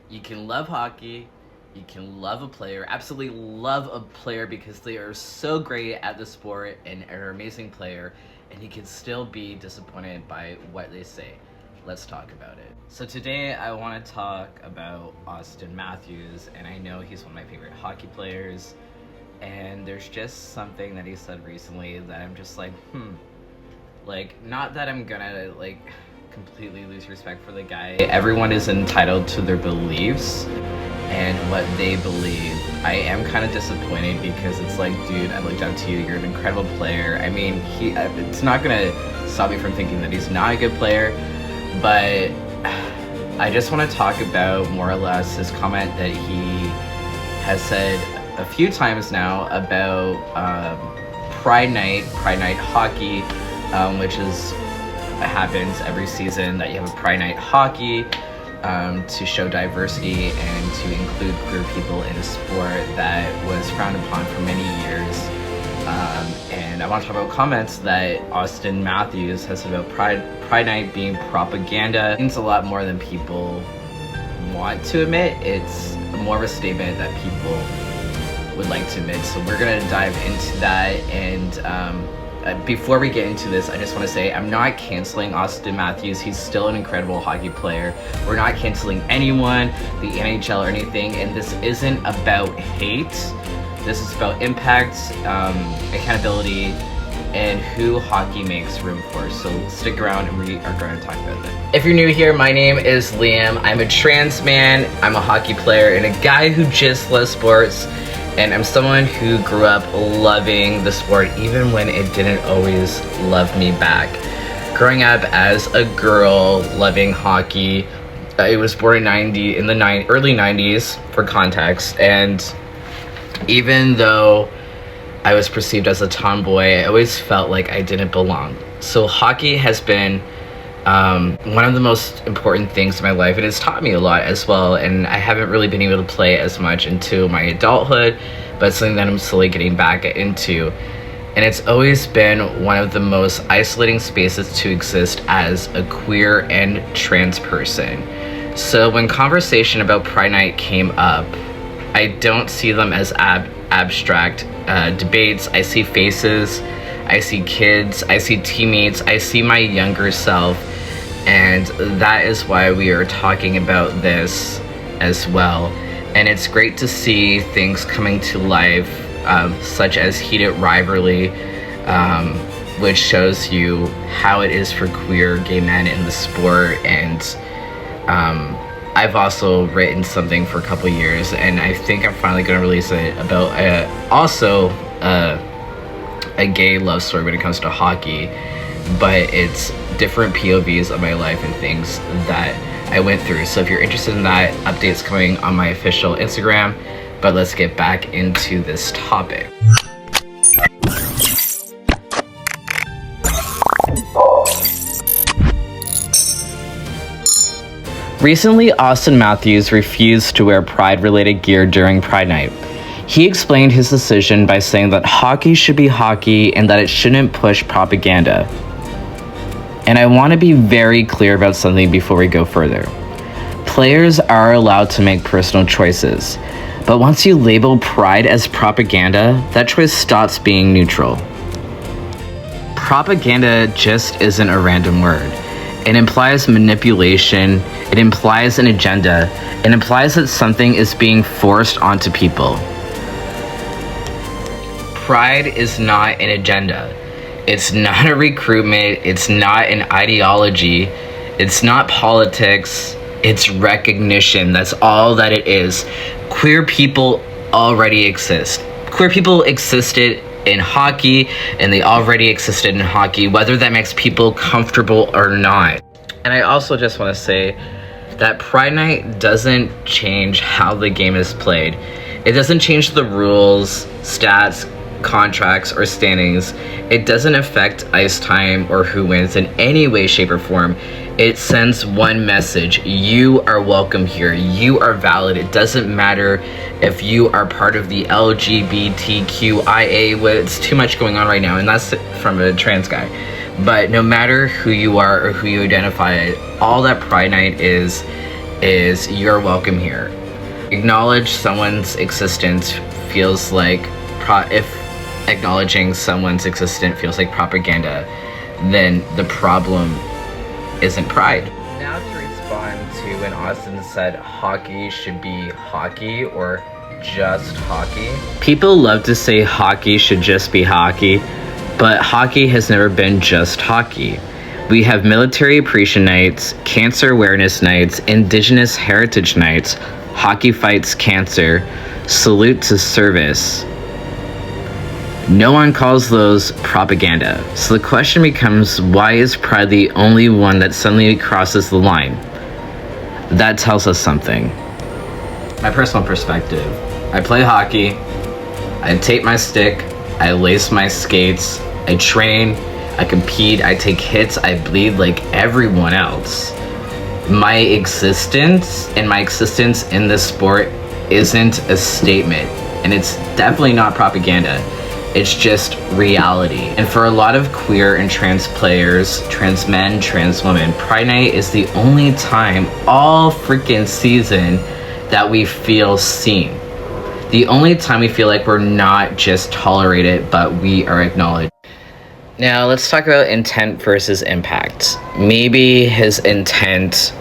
You can love hockey, you can love a player, absolutely love a player because they are so great at the sport and are an amazing player, and you can still be disappointed by what they say. Let's talk about it. So today I want to talk about Austin Matthews, and I know he's one of my favorite hockey players, and there's just something that he said recently that I'm just like, like, not that I'm gonna like completely lose respect for the guy. Everyone is entitled to their beliefs and what they believe. I am kind of disappointed because it's like, dude, I looked up to you. You're an incredible player. I mean, it's not gonna stop me from thinking that he's not a good player, but I just want to talk about more or less his comment that he has said a few times now about Pride Night hockey, which happens every season, that you have a Pride Night hockey to show diversity and to include queer people in a sport that was frowned upon for many years. And I want to talk about comments that Austin Matthews has said about Pride Night being propaganda. It means a lot more than people want to admit. It's more of a statement that people would like to admit. So we're gonna dive into that, and before we get into this, I just want to say I'm not canceling Austin Matthews. He's still an incredible hockey player. We're not canceling anyone, the NHL or anything, and this isn't about hate. This is about impact, accountability, and who hockey makes room for. So stick around and we are going to talk about that. If you're new here, my name is Liam. I'm a trans man, I'm a hockey player, and a guy who just loves sports. And I'm someone who grew up loving the sport even when it didn't always love me back. Growing up as a girl loving hockey, I was born in the early 90s for context, and even though I was perceived as a tomboy, I always felt like I didn't belong. So hockey has been one of the most important things in my life. It has taught me a lot as well, and I haven't really been able to play as much into my adulthood, but it's something that I'm slowly getting back into. And it's always been one of the most isolating spaces to exist as a queer and trans person. So when conversation about Pride Night came up, I don't see them as abstract debates. I see faces, I see kids, I see teammates, I see my younger self, and that is why we are talking about this as well. And it's great to see things coming to life, such as heated rivalry, which shows you how it is for queer gay men in the sport. And I've also written something for a couple years, and I think I'm finally going to release it about a gay love story when it comes to hockey, but it's different POVs of my life and things that I went through. So if you're interested in that, updates coming on my official Instagram. But let's get back into this topic. Recently, Austin Matthews refused to wear Pride-related gear during Pride Night. He explained his decision by saying that hockey should be hockey and that it shouldn't push propaganda. And I want to be very clear about something before we go further. Players are allowed to make personal choices, but once you label pride as propaganda, that choice stops being neutral. Propaganda just isn't a random word. It implies manipulation, it implies an agenda, it implies that something is being forced onto people. Pride is not an agenda. It's not a recruitment. It's not an ideology. It's not politics. It's recognition. That's all that it is. Queer people already exist. Queer people existed in hockey, and they already existed in hockey, whether that makes people comfortable or not. And I also just want to say that Pride Night doesn't change how the game is played. It doesn't change the rules, stats, contracts, or standings. It doesn't affect ice time or who wins in any way, shape, or form. It sends one message: you are welcome here, you are valid. It doesn't matter if you are part of the LGBTQIA, it's too much going on right now, and that's from a trans guy. But no matter who you are or who you identify, all that Pride Night is is you're welcome here. Acknowledge someone's existence feels like if acknowledging someone's existence feels like propaganda, then the problem isn't pride. Now to respond to when Austin said hockey should be hockey or just hockey. People love to say hockey should just be hockey, but hockey has never been just hockey. We have military appreciation nights, cancer awareness nights, indigenous heritage nights, hockey fights cancer, salute to service. No one calls those propaganda. So the question becomes, why is pride the only one that suddenly crosses the line? That tells us something. My personal perspective. I play hockey, I tape my stick, I lace my skates, I train, I compete, I take hits, I bleed like everyone else. My existence in this sport isn't a statement, and it's definitely not propaganda. It's just reality. And for a lot of queer and trans players, trans men, trans women, Pride Night is the only time all freaking season that we feel seen. The only time we feel like we're not just tolerated, but we are acknowledged. Now let's talk about intent versus impact. Maybe his intent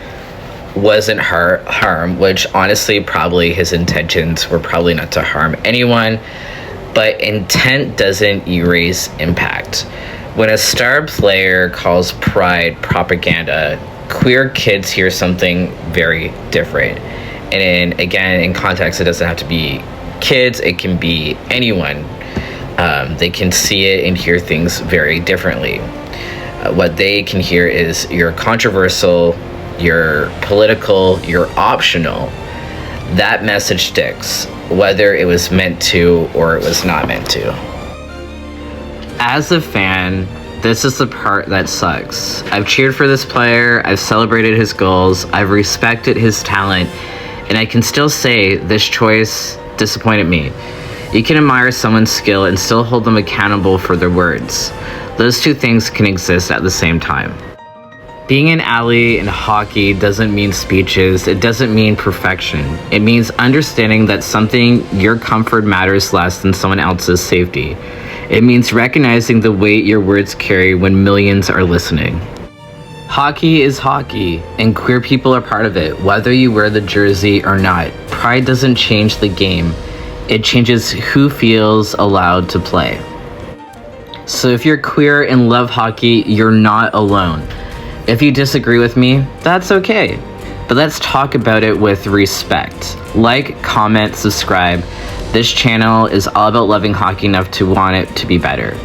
wasn't harm, which honestly probably his intentions were probably not to harm anyone, but intent doesn't erase impact. When a star player calls pride propaganda, queer kids hear something very different. And again, in context, it doesn't have to be kids, it can be anyone. They can see it and hear things very differently. What they can hear is you're controversial, you're political, you're optional. That message sticks, whether it was meant to or it was not meant to. As a fan, this is the part that sucks. I've cheered for this player, I've celebrated his goals, I've respected his talent, and I can still say this choice disappointed me. You can admire someone's skill and still hold them accountable for their words. Those two things can exist at the same time. Being an ally in hockey doesn't mean speeches, it doesn't mean perfection. It means understanding that your comfort matters less than someone else's safety. It means recognizing the weight your words carry when millions are listening. Hockey is hockey, and queer people are part of it, whether you wear the jersey or not. Pride doesn't change the game. It changes who feels allowed to play. So if you're queer and love hockey, you're not alone. If you disagree with me, that's okay. But let's talk about it with respect. Like, comment, subscribe. This channel is all about loving hockey enough to want it to be better.